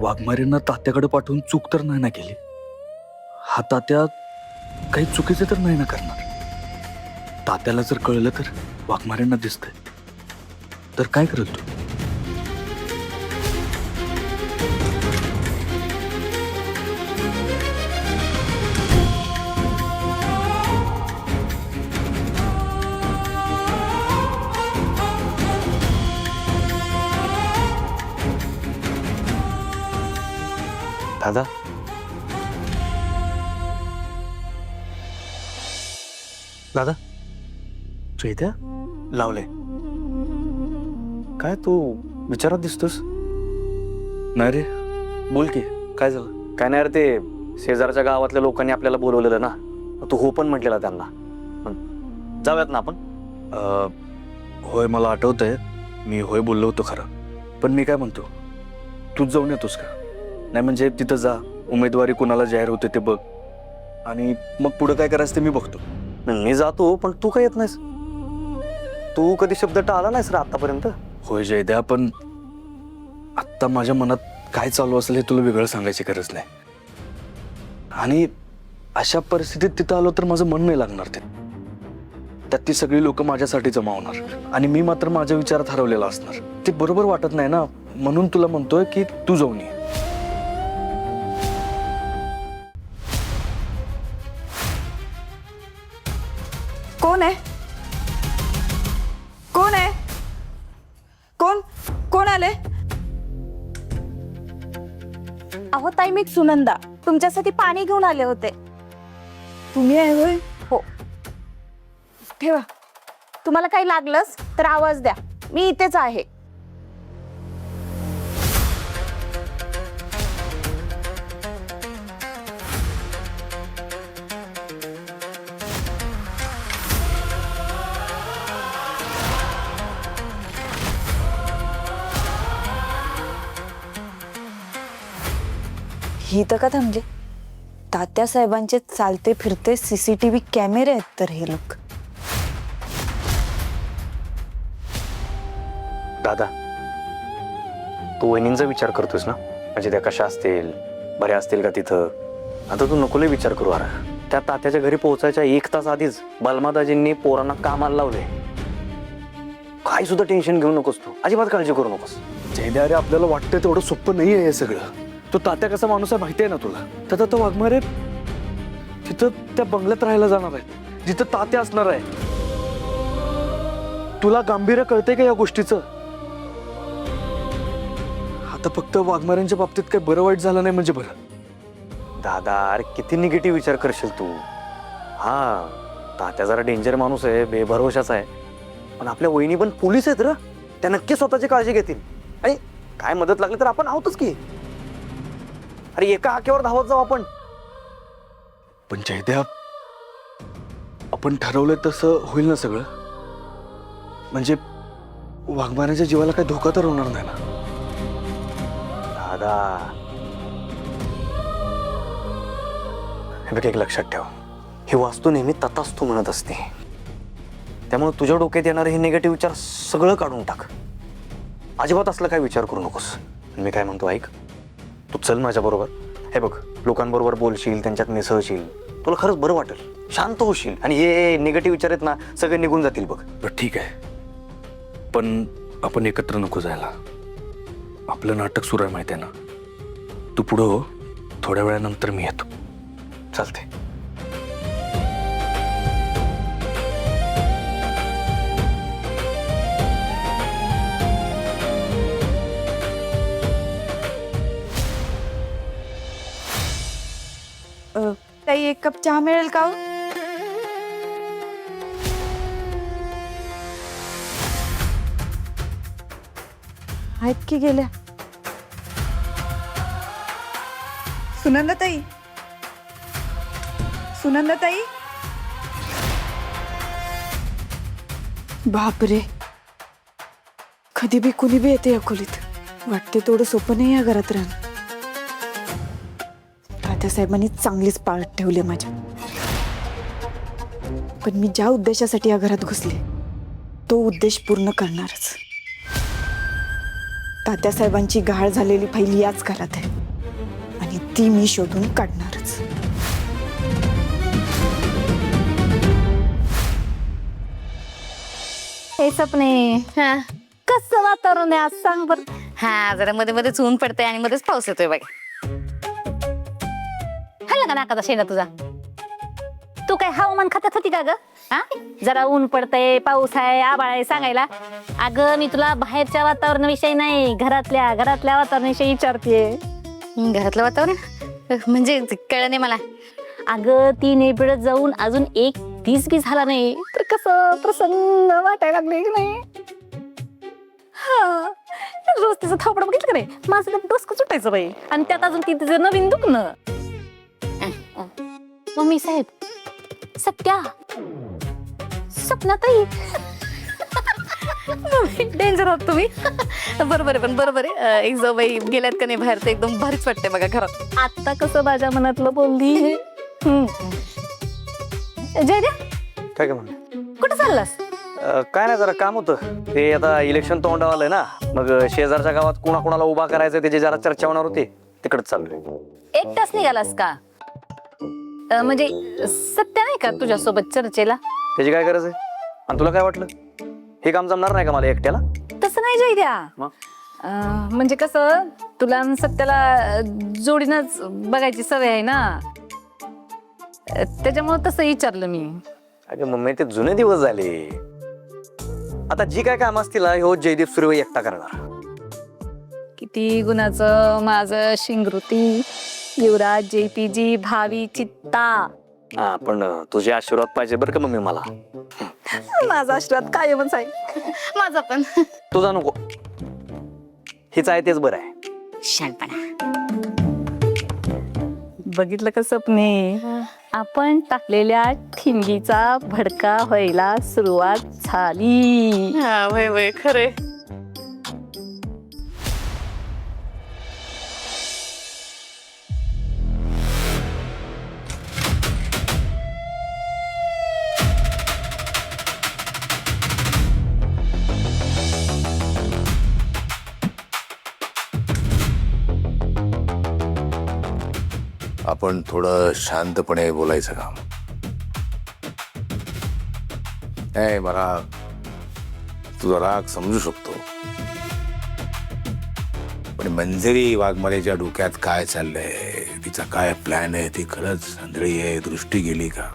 वाघमारेंना तात्याकडे पाठवून चूक तर नाही ना केली. हा तात्या काही चुकीचे तर नाही ना करणार. तात्याला जर कळलं तर वाघमारेंना दिसतंय तर काय करेल तू? दादा, दादा, चैत्या लावले काय? तू विचारात दिसतोस? नाही रे, बोल की, काय झालं? काय नाही रे, ते शेजारच्या गावातल्या लोकांनी आपल्याला बोलवलेलं ना, तू हो पण म्हटलेला त्यांना. जाऊयात ना आपण? होय, मला आठवतंय मी होय बोललो होतो खरं. पण मी काय म्हणतो, तूच जाऊन येतोस का? नाही म्हणजे तिथं जा, उमेदवारी कोणाला जाहीर होते ते बघ, आणि मग पुढे काय करायचं ते मी बघतो. मी जातो, पण तू काय येत नाहीस? तू कधी शब्द टाळला नाहीस रे आतापर्यंत. होय जयद्या, पण आत्ता माझ्या मनात काय चालू असेल हे तुला वेगळं सांगायची गरज नाही. आणि अशा परिस्थितीत तिथं आलो तर माझं मन नाही लागणार. त्यात ती सगळी लोक माझ्यासाठी जमा होणार आणि मी मात्र माझ्या विचारात हरवलेला असणार. ते बरोबर वाटत नाही ना, म्हणून तुला म्हणतोय की तू जाऊन ये. कोण आहे? कोण आहे? कोण कोण आले? अहो ताई, मी सुनंदा तुमच्यासाठी पाणी घेऊन आले होते. तुम्ही आहे होय? हो. ठेवा. तुम्हाला काही लागलंच तर आवाज द्या, मी इथेच आहे. ही तर का थांबले? तात्या साहेबांचे चालते फिरते CCTV कॅमेरे आहेत तर हे लोक. दादा, तू वहिनींचा विचार करतोस ना? म्हणजे त्या कशा असतील, बऱ्या असतील का तिथं? आता तू नको लय विचार करू. अरे त्या तात्याच्या घरी पोहोचायच्या 1 तास आधीच बलमादाजींनी पोरांना कामाला लावले. काही सुद्धा टेन्शन घेऊ नकोस, तू अजिबात काळजी करू नकोस. जयद्या, अरे आपल्याला वाटतं तेवढं सोपं नाही आहे हे सगळं. तो तात्या कसा माणूस आहे माहिती आहे ना तुला? तर तो वाघमारे तिथं त्या बंगल्यात राहायला जाणार आहे जिथं तात्या असणार आहे. तुला गांभीर्य कळतंय का या गोष्टीचं? आता फक्त वाघमाऱ्यांच्या बाबतीत काही बरं वाईट झालं नाही म्हणजे बरं. दादा, अरे किती निगेटिव्ह विचार करशील तू? हा, तात्या जरा डेंजर माणूस आहे, बेभरवशाचा आहे, पण आपल्या वहिनी पण पोलीस आहेत र. त्या नक्की स्वतःची काळजी घेतील आणि काय मदत लागली तर आपण आहोतच की. अरे एका हाकेवर धावत जाऊ आपण. पण जयद्या, आपण ठरवलं तसं होईल ना सगळं? म्हणजे वाघमाऱ्याच्या जीवाला काही धोका तर होणार नाही ना? दादा, हे बघ, एक लक्षात ठेव, ही वास्तू नेहमी तथास्तु म्हणत असते. त्यामुळे तुझ्या डोक्यात येणारे हे निगेटिव्ह विचार सगळं काढून टाक. अजिबात असलं काय विचार करू नकोस. मी काय म्हणतो ऐक, तू चल माझ्या बरोबर. हे बघ, लोकांबरोबर बोलशील, त्यांच्यात मिसळशील, तुला खरंच बरं वाटेल, शांत होशील आणि हे निगेटिव्ह विचार आहेत ना सगळे निघून जातील बघ. बरं ठीक आहे, पण आपण एकत्र नको जायला. आपलं नाटक सुरू आहे माहिती आहे ना? तू पुढं हो, थोड्या वेळानंतर मी येतो. चालते. ताई, 1 कप चहा मिळेल का? आहेत की गेल्या? सुनंदा ताई, सुनंदा ताई. बापरे, कधी बी कुणी बी येते या खोलीत. वाटते थोडं सोपं नाही या घरात राहणं. तात्यासाहेबांनी चांगलीच पाळत ठेवली माझ्या. पण मी ज्या उद्देशासाठी या घरात घुसले तो उद्देश पूर्ण करणारच. तात्यासाहेबांची गहाळ झालेली फाईल याच घरात आहे आणि ती मी शोधून काढणारच. हे सपने कसं वातावरण आहे आज सांग बर. हा जरा मध्ये मध्येच ऊन पडतंय आणि मध्येच पाऊस येतोय बघ. हल्ला का नाकाचा शेंडा तुझा. तू काय हवामान खात्यात होती का ग? हा जरा ऊन पडतंय पाऊस आहे आभाळ आहे सांगायला. अगं मी तुला बाहेरच्या वातावरणाविषयी नाही घरातल्या वातावरणाविषयी विचारतेय. घरातलं वातावरण म्हणजे कळलं नाही मला. अगं ती नेपिळत जाऊन अजून एक दिस बी झाला नाही तर कसं प्रसन्न वाटायला लागले की नाही. हा रोज तिचं थापड बघितलं का नाही माझं तर डोसकं सुटायचं बाई. आणि त्यात अजून ती तिचं नवीन दुखणं. मम्मी साहेब सत्या सपनाताई डेंजर आहात तुम्ही. बरोबर आहे पण बरोबर आहे. एक जो बाई गेल्यात का नाही बाहेर तर एकदम भारीच वाटते बघा घरात. आता कसं माझ्या मनातलं बोलली. जय द्या काय काय म्हणलं? कुठं चाललास? काय नाही जरा काम होतं ते. आता इलेक्शन तोंडावर आलंय ना मग शेजारच्या गावात कोणाकोणाला उभा करायचं त्याची जरा चर्चा होणार होती तिकडेच चाललोय. एकटाच निघालास का? म्हणजे सत्य नाही का तुझ्यासोबत चर्चेला? त्याची काय गरज आहे? आणि तुला काय वाटलं हे काम जमणार नाही का मला एकट्याला? तसं नाही जय द्या. मग? म्हणजे कसं तुला आणि सत्याला जोडीनच बघायची सवय आहे ना त्याच्यामुळे तसं विचारलं मी. अगं मम्मी ते जुने दिवस झाले. आता जी काय काम असतील हो जयदीप सूर्यवंशी एकटा करणार. किती गुणाचं माझं शिंगृती युवराज JPG भावी चित्ता. हा पण तुझे आशीर्वाद पाहिजे बरं का मम्मी मला. माझा आशीर्वाद कायमच आहे. माझा पण. तुझा नको हेच आहे तेच बरं आहे. शानपणा. बघितलं का सपने आपण टाकलेल्या ठिणगीचा भडका व्हायला सुरुवात झाली. वय वय खरे. आपण थोडं शांतपणे बोलायचं काम. नाही मला तुझा राग समजू शकतो पण मंजिरी वाघमारेच्या डोक्यात काय चाललंय तिचा काय प्लॅन आहे ती खरंच आंधळी आहे दृष्टी गेली का?